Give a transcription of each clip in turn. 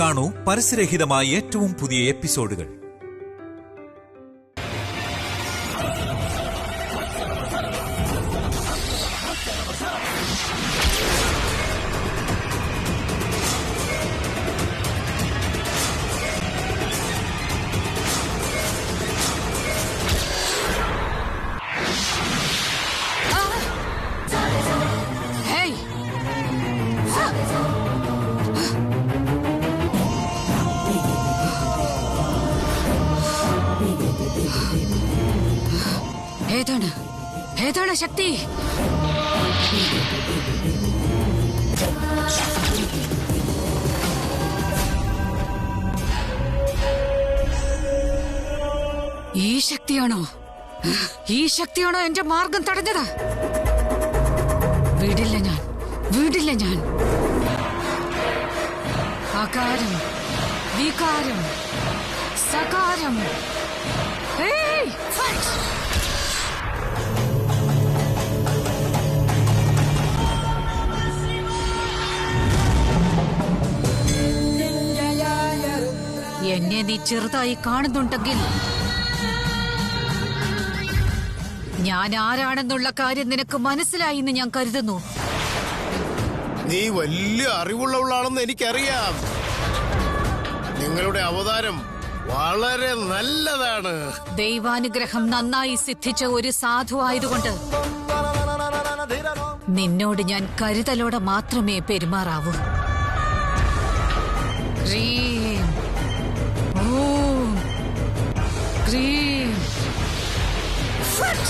കാണൂ പരസ്യരഹിതമായ ഏറ്റവും പുതിയ എപ്പിസോഡുകൾ. ഏതാണ് ശക്തി? ഈ ശക്തിയാണോ എന്റെ മാർഗം തടഞ്ഞത്? വിടില്ല ഞാൻ. അകാരം, വികാരം, സകാരം. എന്നെ നീ ചെറുതായി കാണുന്നുണ്ടെങ്കിൽ ഞാൻ ആരാണെന്നുള്ള കാര്യം നിനക്ക് മനസ്സിലായി എന്ന് ഞാൻ കരുതുന്നു. നീ വലിയ അറിവുള്ളവളാണെന്ന് എനിക്കറിയാം. നിങ്ങളുടെ അവതാരം വളരെ നല്ലതാണ്. ദൈവാനുഗ്രഹം നന്നായി സിദ്ധിച്ച ഒരു സാധു ആയതുകൊണ്ട് നിന്നോട് ഞാൻ കരുതലോടെ മാത്രമേ പെരുമാറാവൂ. ഹ്രീം ഓം ക്രീം ഫട്ട്.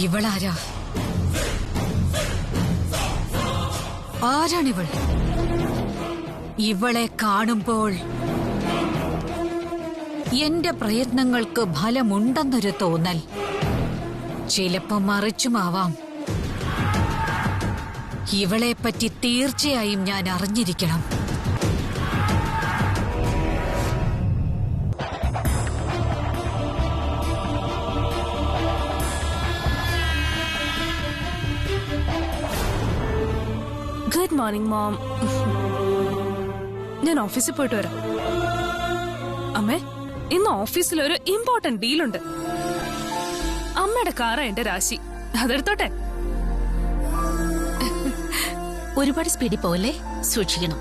ഇവളാരാ? ആരാണിവൾ? ഇവളെ കാണുമ്പോൾ എന്റെ പ്രയത്നങ്ങൾക്ക് ഫലമുണ്ടെന്നൊരു തോന്നൽ. ചിലപ്പോ മറിച്ചുമാവാം. ഇവളെപ്പറ്റി തീർച്ചയായും ഞാൻ അറിഞ്ഞിരിക്കണം. Good morning mom. ഞാൻ ഓഫീസിൽ പോയിട്ട് വരാം. അമ്മേ, ഇന്ന് ഓഫീസിൽ ഒരു ഇമ്പോർട്ടന്റ് ഡീലുണ്ട്. അമ്മയുടെ കാറാ എന്റെ രാശി. അതെടുത്തോട്ടെ. ഒരുപാട് സ്പീഡിൽ പോലെ സൂക്ഷിക്കണം.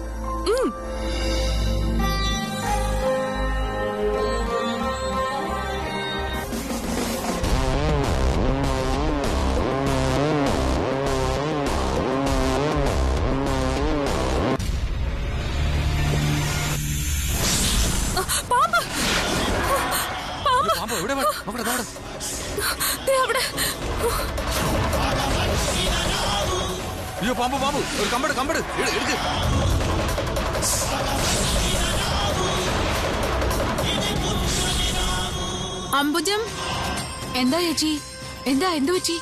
അയ്യോ, പാമ്പ് ഒരു കമ്പട് എടുക്ക്. അംബുജം, എന്താ ചേച്ചി? എന്ത് പറ്റി?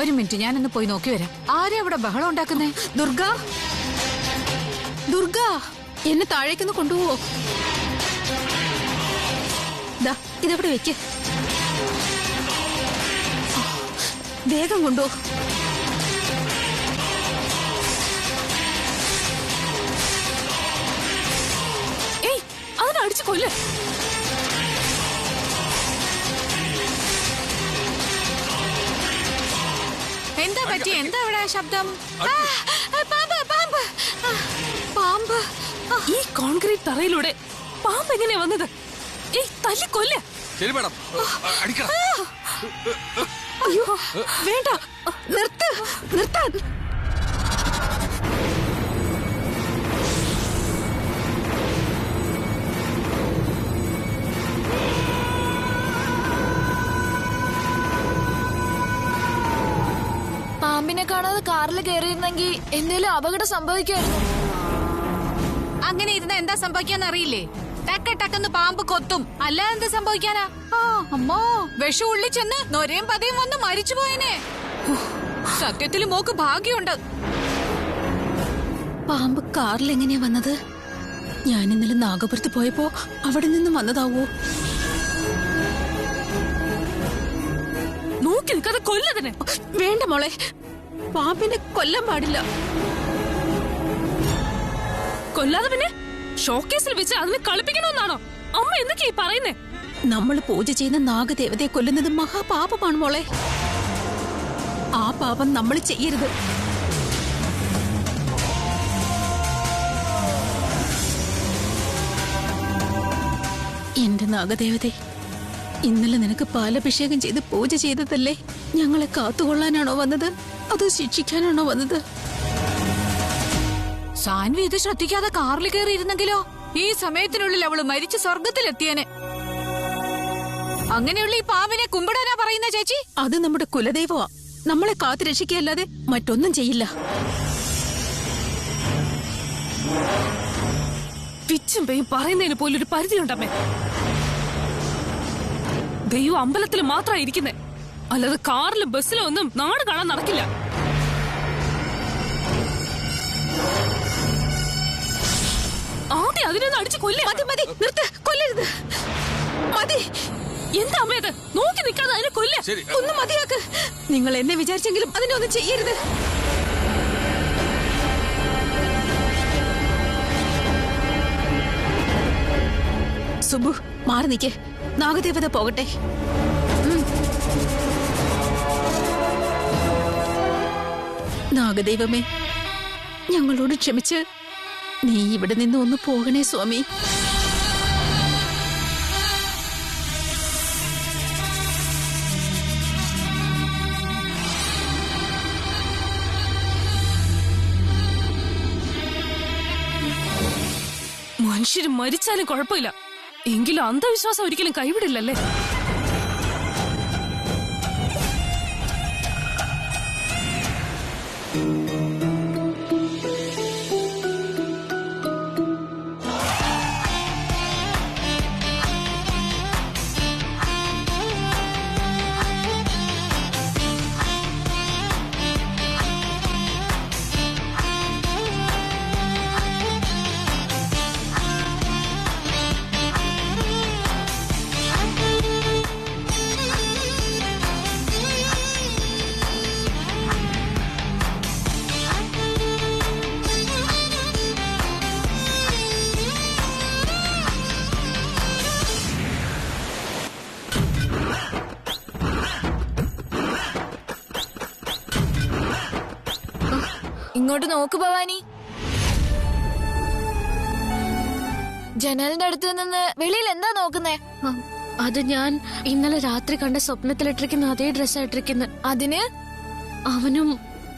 ഒരു മിനിറ്റ്, ഞാനൊന്ന് പോയി നോക്കി വരാം. ആരാ അവിടെ ബഹളം ഉണ്ടാക്കുന്നേ? ദുർഗ, എന്നെ താഴേക്കൊന്ന് കൊണ്ടുപോവോ? ഇതെവിടെ വെക്ക്. വേഗം കൊണ്ടുപോ. ഏയ്, അതിനടിച്ചു കൊല്ല്. എന്താ പറ്റി? എന്താ ഇവിടെ ശബ്ദം? പാമ്പ്. ഈ കോൺക്രീറ്റ് തറയിലൂടെ പാമ്പ് എങ്ങനെയാ വന്നത്? ഏയ്, തല്ലിക്കൊല്ല. ശരി മേഡം, അടിക്കണം. അയ്യോ, വേണ്ട, നിർത്താൻ. പാമ്പിനെ കാണാതെ കാറിൽ കയറിയിരുന്നെങ്കിൽ എന്തേലും അപകടം സംഭവിക്കുമായിരുന്നു. അങ്ങനെ ഇരുന്ന എന്താ സംഭവിക്കാന്ന് അറിയില്ലേ? ടക്ക ടക്കെന്ന് പാമ്പ് കൊത്തും. അല്ലാതെ എന്ത് സംഭവിക്കാനാ? ആ അമ്മോ, വിഷം ഉള്ളി ചെന്ന് നൊരയും പതയും വന്ന് മരിച്ചു പോയനെ. സത്യത്തിൽ മോക്ക് ഭാഗ്യമുണ്ട്. പാമ്പ് കാറിൽ എങ്ങനെയാ വന്നത്? ഞാൻ ഇന്നലെ നാഗപുരത്ത് പോയപ്പോ അവിടെ നിന്ന് വന്നതാവോ? നോക്കി നിൽക്കാതെ കൊല്ലതിനെ. വേണ്ട മോളെ, പാമ്പിനെ കൊല്ലാൻ പാടില്ല. കൊല്ലാതെ പിന്നെ ഷോക്കേസിൽ വെച്ച് അതിനെ കളിപ്പിക്കണമെന്നാണോ അമ്മ എന്തൊക്കെയാ പറയുന്നേ? നമ്മൾ പൂജ ചെയ്യുന്ന നാഗദേവതയെ കൊല്ലുന്നത് മഹാപാപമാണ് മോളെ. ആ പാപം നമ്മൾ ചെയ്യരുത്. എന്റെ നാഗദേവതേ, ഇന്നലെ നിനക്ക് പാലഭിഷേകം ചെയ്ത് പൂജ ചെയ്തതല്ലേ? ഞങ്ങളെ കാത്തുകൊള്ളാനാണോ വന്നത്, അതോ ശിക്ഷിക്കാനാണോ വന്നത്? സാൻവി ഇത് ശ്രദ്ധിക്കാതെ കാറിൽ കയറിയിരുന്നെങ്കിലോ ഈ സമയത്തിനുള്ളിൽ അവള് മരിച്ച് സ്വർഗത്തിലെത്തിയനെ. അങ്ങനെയുള്ള ഈ പാമ്പിനെ കുമ്പിടാനാ പറയുന്ന ചേച്ചി? അത് നമ്മുടെ കുലദൈവമാ. നമ്മളെ കാത്തു രക്ഷിക്കുകയല്ലാതെ മറ്റൊന്നും ചെയ്യില്ല. പിച്ചും പേയും പറയുന്നതിന് പോലും ഒരു പരിധിയുണ്ടമ്മേ. ദൈവം അമ്പലത്തിൽ മാത്രമാണ് ഇരിക്കുന്നേ, അല്ലാതെ കാറിലും ബസ്സിലും ഒന്നും നാട് കാണാൻ നടക്കില്ല. ആദ്യം അതിനൊന്ന് അടിച്ചു കൊല്ലേ. മതി മതി, നിർത്ത്, കൊല്ലരുത്. മതി. എന്താ അമ്മ ഇത്? നോക്കി നിൽക്കാതെ അതിനെ കൊല്ലേ. ഒന്ന് മതിയാക്ക്. നിങ്ങൾ എന്നെ വിചാരിച്ചെങ്കിലും അതിനെ ഒന്നും ചെയ്യരുത്. സുബു, മാറി നിൽക്കേ. നാഗദേവത പോകട്ടെ. നാഗദൈവമേ, ഞങ്ങളോട് ക്ഷമിച്ച് നീ ഇവിടെ നിന്ന് ഒന്ന് പോകണേ സ്വാമി. മനുഷ്യര് മരിച്ചാലും കുഴപ്പമില്ല, എങ്കിലും അന്ധവിശ്വാസം ഒരിക്കലും കൈവിടില്ലല്ലേ. ഇങ്ങോട്ട് നോക്ക് ഭവാനി. ജനലിന്റെ അടുത്ത് നിന്ന് വെളിയിൽ എന്താ നോക്കുന്നേ? അത് ഞാൻ ഇന്നലെ രാത്രി കണ്ട സ്വപ്നത്തിലിട്ടിരിക്കുന്ന അതേ ഡ്രസ്സാ ഇട്ടിരിക്കുന്നത്. അതിന് അവനും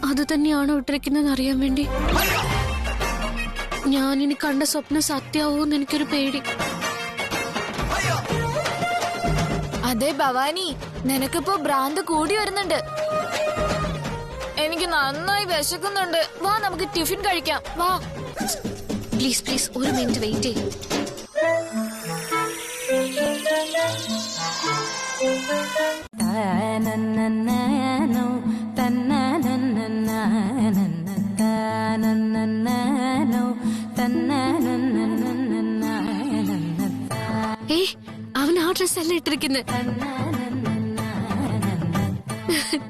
അത് തന്നെയാണോ ഇട്ടിരിക്കുന്നത് അറിയാൻ വേണ്ടി. ഞാനിനി കണ്ട സ്വപ്നം സത്യാവൂന്ന് എനിക്കൊരു പേടി. അതെ ഭവാനി, നിനക്കിപ്പോ ഭ്രാന്ത് കൂടി വരുന്നുണ്ട്. എനിക്ക് നന്നായി വിശക്കുന്നുണ്ട്. വാ, നമുക്ക് ടിഫിൻ കഴിക്കാം. വാ പ്ലീസ് പ്ലീസ്, ഒരു മിനിറ്റ് വെയിറ്റ് ചെയ്യും. അവൻ ആ ഡ്രസ് അല്ല ഇട്ടിരിക്കുന്നത്.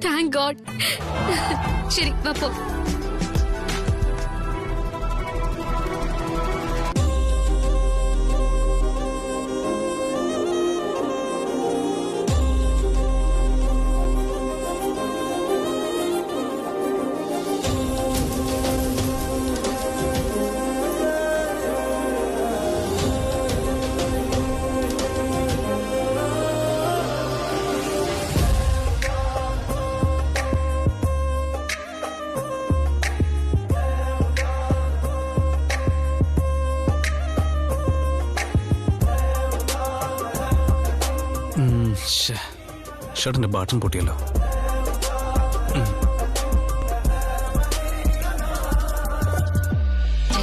Thank God. ശരി, അപ്പോ ഷർട്ടിന്റെ ബട്ടൺ പൊട്ടിയല്ലോ.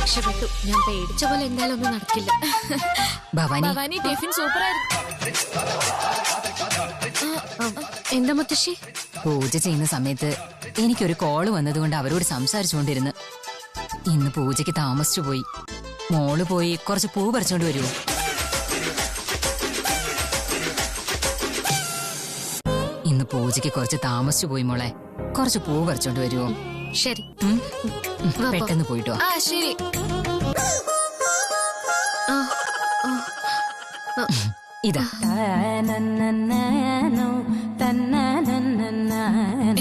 രക്ഷപ്പെട്ടു. ഞാൻ പേടിച്ച പോലെ എന്തായാലും ഒന്നും നടക്കില്ല. ഭവാനി ടിഫിൻ സൂപ്പർ ആയിരുന്നു. എന്താ മുത്തശ്ശി? പൂജ ചെയ്യുന്ന സമയത്ത് എനിക്കൊരു കോള് വന്നതുകൊണ്ട് അവരോട് സംസാരിച്ചുകൊണ്ടിരുന്നു. ഇന്ന് പൂജയ്ക്ക് താമസിച്ചു പോയി. മോള് പോയി കുറച്ച് പൂ പറിച്ചോണ്ട് വരുമോ? ഇന്ന് പൂജയ്ക്ക് കുറച്ച് താമസിച്ചു പോയി മോളെ. കുറച്ച് പൂ പറിച്ചോണ്ട് വരുമോ? ശരി. പെട്ടെന്ന് പോയിട്ടോ. ആ ശരി. ഇതാ.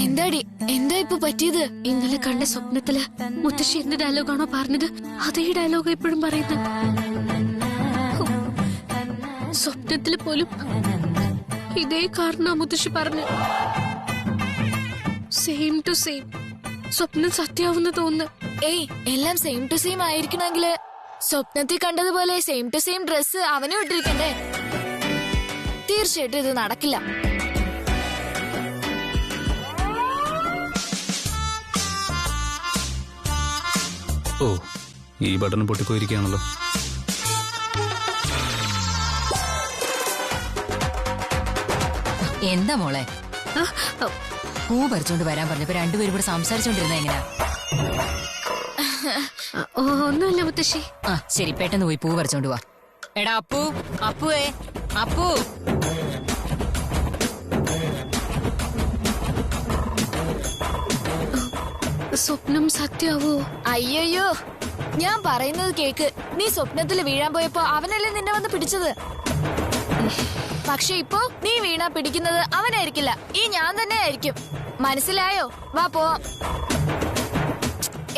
എന്താടി എന്താ ഇപ്പൊ പറ്റിയത്? ഇന്നലെ കണ്ട സ്വപ്നത്തില് മുത്തശ്ശി എന്ത് ഡയലോഗാണോ പറഞ്ഞത് അതേ ഡയലോഗ് ഇപ്പോഴും പറയുന്നത്. സ്വപ്നത്തില് പോലും ഇതേ കാരണം മുത്തശ്ശി പറഞ്ഞു. Same to same. സ്വപ്നം സത്യാവുന്ന തോന്നുന്നു. ഏയ് എല്ലാം സെയിം ടു സെയിം ആയിരിക്കണമെങ്കില് സ്വപ്നത്തിൽ കണ്ടതുപോലെ സെയിം ടു സെയിം ഡ്രസ് അവനും ഇട്ടിരിക്കണ്ടേ? തീർച്ചയായിട്ടും ഇത് നടക്കില്ല. ഓ, ഈ ബട്ടൺ പൊട്ടിപ്പോയിരിക്കുകയാണല്ലോ. എന്താ മോളെ? പൂ പറിച്ചോണ്ട് വരാൻ പറഞ്ഞപ്പോ രണ്ടുപേരും കൂടെ സംസാരിച്ചോണ്ടിരുന്ന എങ്ങനെയാ? ഒന്നുമല്ല മുത്തശ്ശി. ആ ശരി, പെട്ടെന്ന് പോയി പൂ പറിച്ചോണ്ട് വാ. എടാ അപ്പു, അപ്പുവേ, അപ്പു. സ്വപ്നം സത്യാവോ? അയ്യോ, ഞാൻ പറയുന്നത് കേക്ക്. നീ സ്വപ്നത്തിൽ വീഴാൻ പോയപ്പോ അവനല്ലേ നിന്നെ വന്ന് പിടിച്ചത്. പക്ഷെ ഇപ്പോ നീ വീണാ പിടിക്കുന്നത് അവനായിരിക്കില്ല, ഈ ഞാൻ തന്നെ ആയിരിക്കും. മനസ്സിലായോ? വാ പോവാം.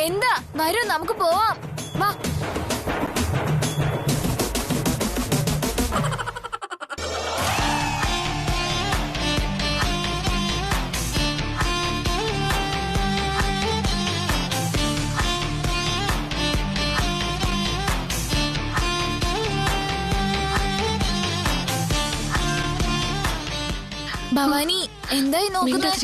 എന്താ വരൂ, നമുക്ക് പോവാം. വാ. ഭവാനി എന്തായി നോക്കുന്നത്?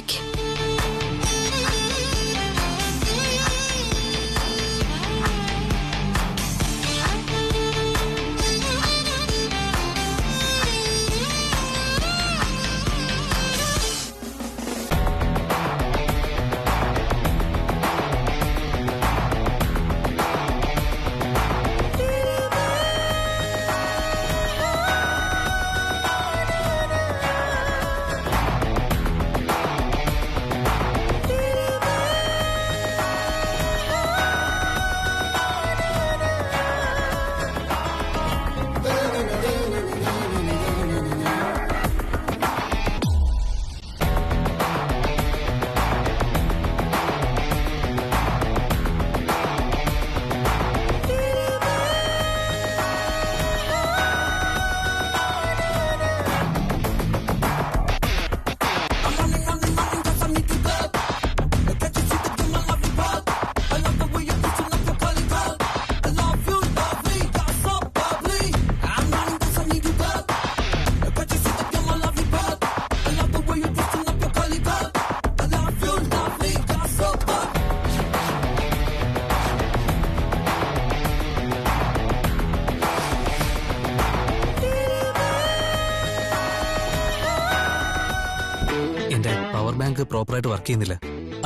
പവർ ബാങ്ക് പ്രോപ്പറായിട്ട് വർക്ക് ചെയ്യുന്നില്ല.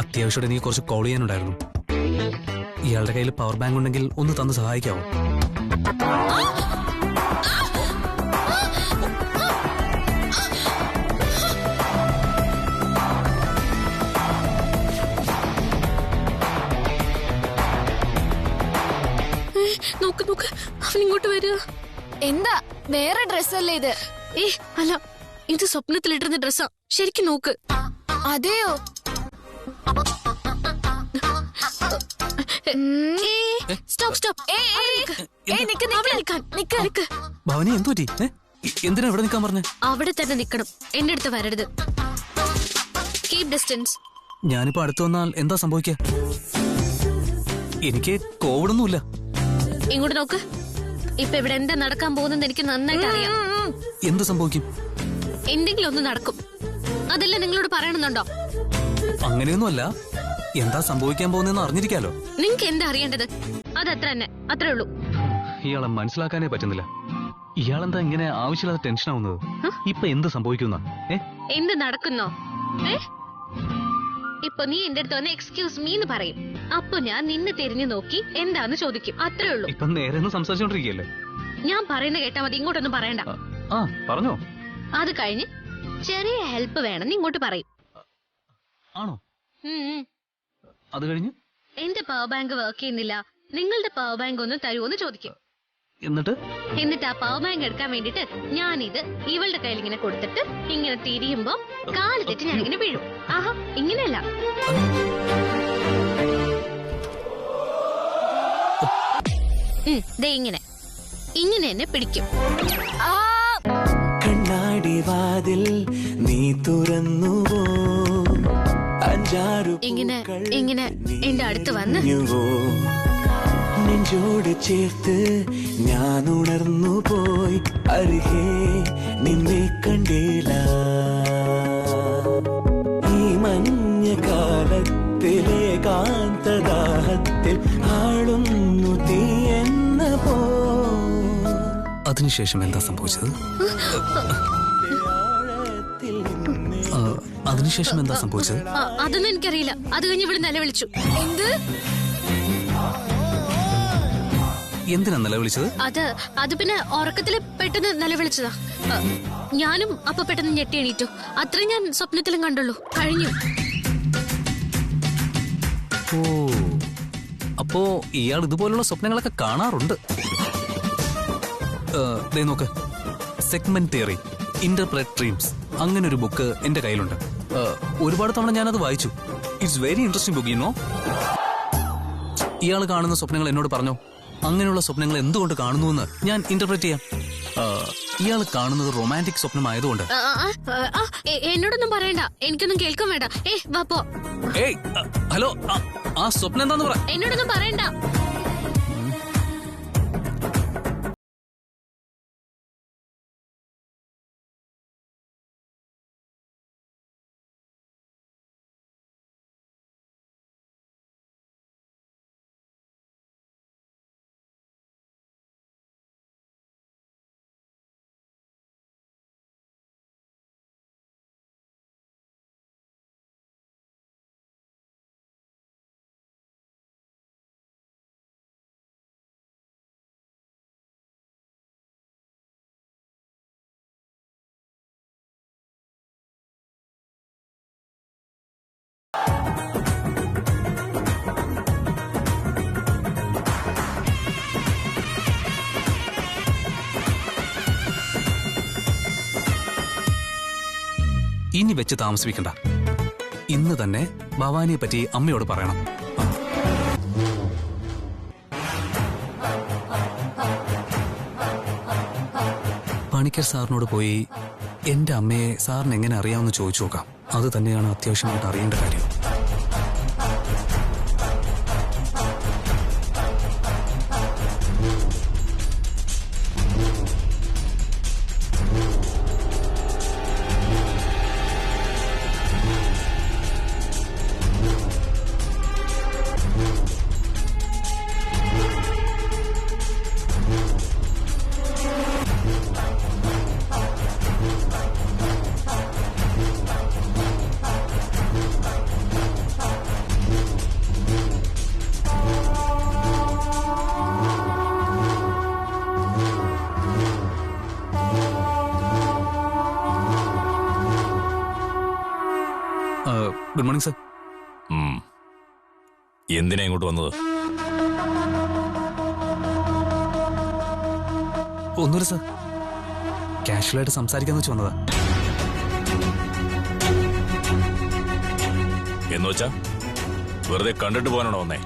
അത്യാവശ്യമായിട്ട് എനിക്ക് കുറച്ച് കോൾ ചെയ്യാനുണ്ടായിരുന്നു. ഇയാളുടെ കയ്യിൽ പവർ ബാങ്ക് ഉണ്ടെങ്കിൽ ഒന്ന് തന്ന് സഹായിക്കാവോ? നോക്ക് നോക്ക്, അവൻ ഇങ്ങോട്ട് വരിക. എന്താ വേറെ ഡ്രസ്സല്ലേ ഇത്? അല്ല, ഇത് സ്വപ്നത്തിലിട്ടിരുന്ന ഡ്രസ്സാ. ശരിക്കും നോക്ക്. അതെയോ? Stop stop. ഭവനി എന്തു പറ്റി? എന്തിനാ ഇവിടെ നിൽക്കാൻ പറഞ്ഞേ? അവിടെ തന്നെ നിക്കണം, എന്റെ അടുത്ത് വരരുത്. Keep distance. ഞാനിപ്പോ അടുത്ത് വന്നാൽ എന്താ സംഭവിക്കുക? എനിക്ക് കോവിഡൊന്നുമില്ല. ഇങ്ങോട്ട് നോക്ക്. ഇപ്പൊ ഇവിടെ എന്താ നടക്കാൻ പോകുന്നത് എനിക്ക് നന്നായിട്ട് അറിയാം. എന്ത് സംഭവിക്കും? എന്തെങ്കിലും ഒന്ന് നടക്കും. അതല്ല നിങ്ങളോട് പറയണമെന്നുണ്ടോ? അങ്ങനെയൊന്നുമല്ല. എന്താ സംഭവിക്കാൻ പോകുന്നതെന്ന് അറിഞ്ഞിരിക്കാലോ. നിങ്ങക്ക് എന്താ അറിയേണ്ടത്? അതത്ര തന്നെ. അത്രേ ഉള്ളൂ. ഇയാളെ മനസ്സിലാക്കാനേ പറ്റുന്നില്ല. ഇയാളെന്താ ഇങ്ങനെ ആവശ്യമില്ലാതെ ടെൻഷൻ ആവുന്നത്? ഇപ്പൊ എന്ത് സംഭവിക്കുന്ന? എന്ത് നടക്കുന്നോ? ഇപ്പൊ നീ എന്റെ അടുത്ത് വന്ന് എക്സ്ക്യൂസ് മീ എന്ന് പറയും. അപ്പൊ ഞാൻ നിന്നെ തിരിഞ്ഞു നോക്കി എന്താന്ന് ചോദിക്കും. അത്രേ ഉള്ളൂ. ഇപ്പൊ നേരെ സംസാരിച്ചോണ്ടിരിക്കല്ലേ? ഞാൻ പറയുന്ന കേട്ടാ മതി, ഇങ്ങോട്ടൊന്നും പറയണ്ട. പറഞ്ഞോ. അത് കഴിഞ്ഞ് ചെറിയ ഹെൽപ്പ് വേണമെന്ന് ഇങ്ങോട്ട് പറയും. ആണോ? അത് കഴിഞ്ഞ് എന്റെ പവർ ബാങ്ക് വർക്ക് ചെയ്യുന്നില്ല, നിങ്ങളുടെ പവർ ബാങ്ക് ഒന്ന് തരുമോന്ന് ചോദിക്കും. എന്നിട്ട് ആ പവർ ബാങ്ക് എടുക്കാൻ വേണ്ടിട്ട് ഞാനിത് ഇവളുടെ കയ്യിൽ ഇങ്ങനെ കൊടുത്തിട്ട് ഇങ്ങനെ തിരിയുമ്പോ കാല് തെറ്റി ഞാൻ ഇങ്ങനെ വീഴും. ആഹാ, ഇങ്ങനെയല്ല. ദേ ഇങ്ങനെ ഇങ്ങനെ എന്നെ പിടിക്കും. കണ്ണാടി വാതിൽ നീ തുറന്നുവോ, ഇങ്ങനെ ഇങ്ങനെ എന്റെ അടുത്ത് വന്ന് നെഞ്ചോട് ചേർത്ത് ഞാൻ ഉണർന്നു പോയി, അരികെ നിന്നെ കണ്ടില്ല. ഈ മഞ്ഞ കാലത്തിലെ കാന്തദാഹത്തിൽ ആളുന്നു തീ എന്ന പോ. അതിനുശേഷം എന്താ സംഭവിച്ചത്? അതിനുശേഷം എന്താ സംഭവിച്ചത്? അതൊന്നും എനിക്കറിയില്ല. അത് കഴിഞ്ഞ് ഇവിടെ നിലവിളിച്ചു. എന്തിനാ നിലവിളിച്ചത്? അത് പിന്നെ ഉറക്കത്തില് പെട്ടെന്ന് നിലവിളിച്ചതാ. ഞാനും അപ്പൊ പെട്ടെന്ന് ഞെട്ടി എണീറ്റു. അത്രയും ഞാൻ സ്വപ്നത്തിലും കണ്ടുള്ളൂ. കഴിഞ്ഞു. ഓ, അപ്പോ ഇയാൾ ഇതുപോലുള്ള സ്വപ്നങ്ങളൊക്കെ കാണാറുണ്ട്. നോക്ക്, സെഗ്മെന്റ് തിയറി, ഇന്റർപ്രറ്റ് ഡ്രീംസ്, അങ്ങനെ ഒരു ബുക്ക് എന്റെ കയ്യിലുണ്ട്. ഒരുപാട് തവണ ഞാനത് വായിച്ചു. It's very interesting book, you know. ഇയാൾ കാണുന്ന സ്വപ്നങ്ങൾ എന്നോട് പറഞ്ഞോ. അങ്ങനെയുള്ള സ്വപ്നങ്ങൾ എന്തുകൊണ്ട് കാണുന്നുവെന്ന് ഞാൻ ഇന്റർപ്രറ്റ് ചെയ്യാം. ഇയാൾ കാണുന്നത് റൊമാൻറ്റിക് സ്വപ്നമായതുകൊണ്ട്. എന്നോടൊന്നും പറയണ്ട, എനിക്കൊന്നും കേൾക്കാൻ വേണ്ട. വാപ്പോ. ഹലോ, ആ സ്വപ്നം എന്താന്ന് പറ. എന്നോടൊന്നും പറയണ്ട. ഇനി വെച്ച് താമസിപ്പിക്കണ്ട. ഇന്ന് തന്നെ ഭവാനിയെ പറ്റി അമ്മയോട് പറയണം. പണിക്കർ സാറിനോട് പോയി എന്റെ അമ്മയെ സാറിന് എങ്ങനെ അറിയാമെന്ന് ചോദിച്ചു നോക്കാം. അത് തന്നെയാണ് അത്യാവശ്യമായിട്ട് അറിയേണ്ട കാര്യം. Good morning sir. എന്തിനാ ഇങ്ങോട്ട് വന്നത്? ഒന്നുമില്ല സർ, കാഷ്വലായിട്ട് സംസാരിക്കാന്ന് വെച്ച് വന്നതാ. എന്ന് വെച്ചാ വെറുതെ കണ്ടിട്ട് പോകാനാണോ വന്നേ?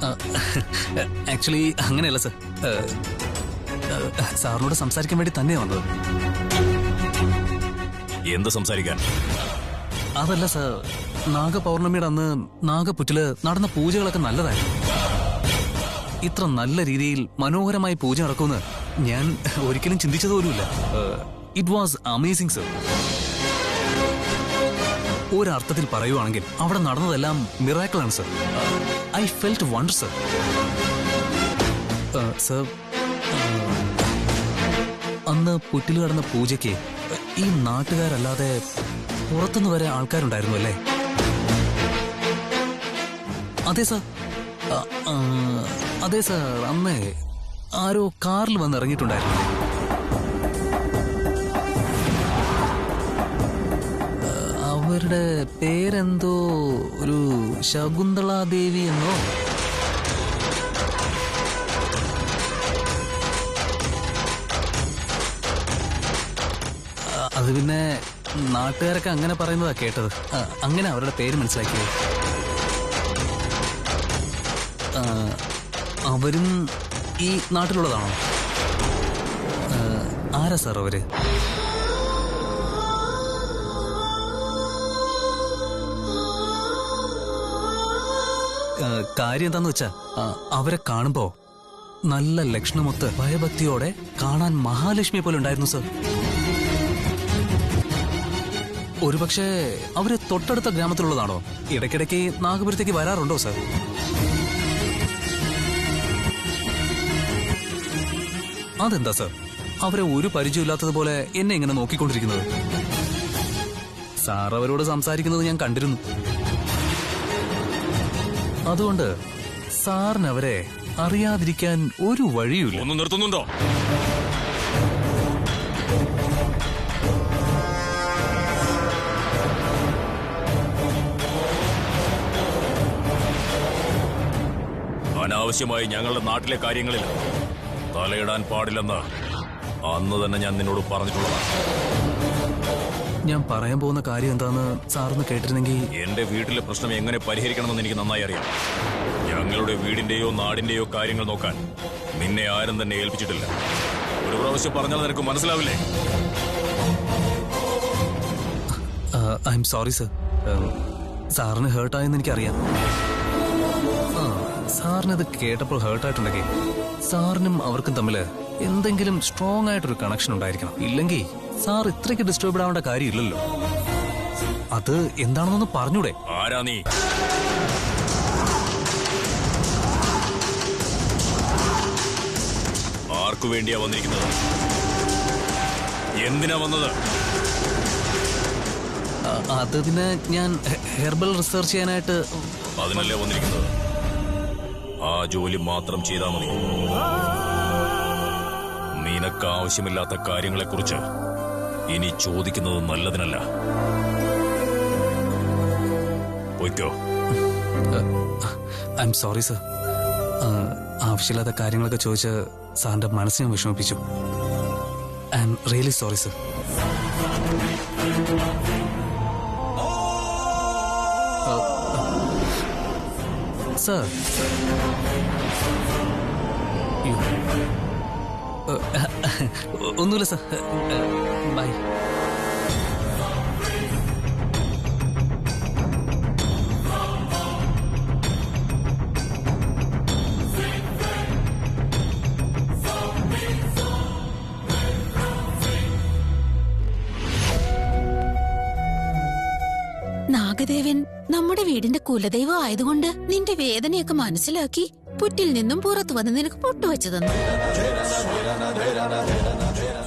ആക്ച്വലി അങ്ങനെയല്ല സർ, സാറിനോട് സംസാരിക്കാൻ വേണ്ടി തന്നെയാ വന്നത്. എന്ത് സംസാരിക്കാൻ? അതല്ല സർ, നാഗപൗർണമിയുടെ അന്ന് നാഗപുറ്റില് നടന്ന പൂജകളൊക്കെ നല്ലതായിരുന്നു. ഇത്ര നല്ല രീതിയിൽ മനോഹരമായി പൂജ നടക്കുമെന്ന് ഞാൻ ഒരിക്കലും ചിന്തിച്ചതുപോലുമില്ല. It was amazing sir. ഒരർത്ഥത്തിൽ പറയുവാണെങ്കിൽ അവിടെ നടന്നതെല്ലാം മിറാക്കിളാണ് sir. I felt wonder sir. Sir, അന്ന് പുറ്റിൽ കടന്ന പൂജയ്ക്ക് ഈ നാട്ടുകാരല്ലാതെ പുറത്തുനിന്ന് വരെ ആൾക്കാരുണ്ടായിരുന്നു അല്ലേ? അതെ സർ. അതെ സർ, അന്ന് ആരോ കാറിൽ വന്ന് ഇറങ്ങിയിട്ടുണ്ടായിരുന്നു. അവരുടെ പേരെന്തോ ഒരു ശകുന്തളാദേവി എന്നോ. അത് പിന്നെ നാട്ടുകാരൊക്കെ അങ്ങനെ പറയുന്നതാ കേട്ടത്. അങ്ങനെ അവരുടെ പേര് മനസ്സിലാക്കിയത്. അവരും ഈ നാട്ടിലുള്ളതാണോ? ആരാ സാർ അവര്? കാര്യം എന്താന്ന് വെച്ചാ അവരെ കാണുമ്പോ നല്ല ലക്ഷണമൊത്ത് ഭയഭക്തിയോടെ കാണാൻ മഹാലക്ഷ്മിയെ പോലെ ഉണ്ടായിരുന്നു സർ. ഒരുപക്ഷെ അവര് തൊട്ടടുത്ത ഗ്രാമത്തിലുള്ളതാണോ? ഇടയ്ക്കിടയ്ക്ക് നാഗപുരത്തേക്ക് വരാറുണ്ടോ സർ? അതെന്താ സർ അവരെ ഒരു പരിചയമില്ലാത്തതുപോലെ എന്നെ ഇങ്ങനെ നോക്കിക്കൊണ്ടിരിക്കുന്നത്? സാർ അവരോട് സംസാരിക്കുന്നത് ഞാൻ കണ്ടിരുന്നു. അതുകൊണ്ട് സാറിന് അവരെ അറിയാതിരിക്കാൻ ഒരു വഴിയുമില്ല. ഒന്ന് നിർത്തുന്നുണ്ടോ? അനാവശ്യമായി ഞങ്ങളുടെ നാട്ടിലെ കാര്യങ്ങളിൽ തലയിടാൻ പാടില്ലെന്ന് അന്ന് തന്നെ ഞാൻ നിന്നോട് പറഞ്ഞിട്ടുള്ളതാണ്. ഞാൻ പറയാൻ പോകുന്ന കാര്യം എന്താന്ന് സാറിന് കേട്ടിരുന്നെങ്കിൽ. എന്റെ വീട്ടിലെ പ്രശ്നം എങ്ങനെ പരിഹരിക്കണമെന്ന് എനിക്ക് നന്നായി അറിയാം. ഞങ്ങളുടെ വീടിന്റെയോ നാടിന്റെയോ കാര്യങ്ങൾ നോക്കാൻ നിന്നെ ആരും തന്നെ ഏൽപ്പിച്ചിട്ടില്ല. ഒരു പ്രാവശ്യം പറഞ്ഞാൽ നിനക്ക് മനസ്സിലാവില്ലേ? I am sorry sir. സാറിന് ഹേർട്ടായെന്ന് എനിക്കറിയാം. സാറിനത് കേട്ടപ്പോൾ ഹേർട്ടായിട്ടുണ്ടെങ്കിൽ സാറിനും അവർക്കും തമ്മിൽ എന്തെങ്കിലും സ്ട്രോങ് ആയിട്ടൊരു കണക്ഷൻ ഉണ്ടായിരിക്കണം. ഇല്ലെങ്കിൽ സാർ ഇത്രയ്ക്ക് ഡിസ്റ്റർബ്ഡ് ആവേണ്ട കാര്യമില്ലല്ലോ. അത് എന്താണെന്നൊന്ന് പറഞ്ഞൂടെ? ആരാ നീ? ആർക്കു വേണ്ടിയാ വന്നിരിക്കുന്നത്? എന്തിനാ വന്നത്? അത് പിന്നെ ഞാൻ ഹെർബൽ റിസർച്ച് ചെയ്യാനായിട്ട്. അതിനല്ലേ വന്നിരിക്കുന്നത്? ആ ജോലി മാത്രം ചെയ്താൽ മതി. നിനക്ക് ആവശ്യമില്ലാത്ത കാര്യങ്ങളെക്കുറിച്ച് ഇനി ചോദിക്കുന്നത് നല്ലതിനല്ല. പോയിക്കോ. I am sorry sir. ആവശ്യമില്ലാത്ത കാര്യങ്ങളൊക്കെ ചോദിച്ച് സാറിന്റെ മനസ്സിനെ വിഷമിപ്പിച്ചു. I am really sorry sir. Sir, ഒന്നുമില്ല സർ. ബൈ. നാഗദേവൻ നമ്മുടെ വീടിന്റെ കുലദൈവം ആയതുകൊണ്ട് നിന്റെ വേദനയൊക്കെ മനസ്സിലാക്കി പുറ്റിൽ നിന്നും പുറത്തു വന്ന് നിനക്ക് പൊട്ടുവെച്ചു തന്നു.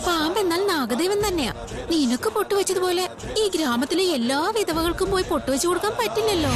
പാമ്പെന്നാൽ നാഗദേവൻ തന്നെയാ. നിനക്ക് പൊട്ടുവെച്ചതുപോലെ ഈ ഗ്രാമത്തിലെ എല്ലാ വിധവകൾക്കും പോയി പൊട്ടുവെച്ചു കൊടുക്കാൻ പറ്റില്ലല്ലോ.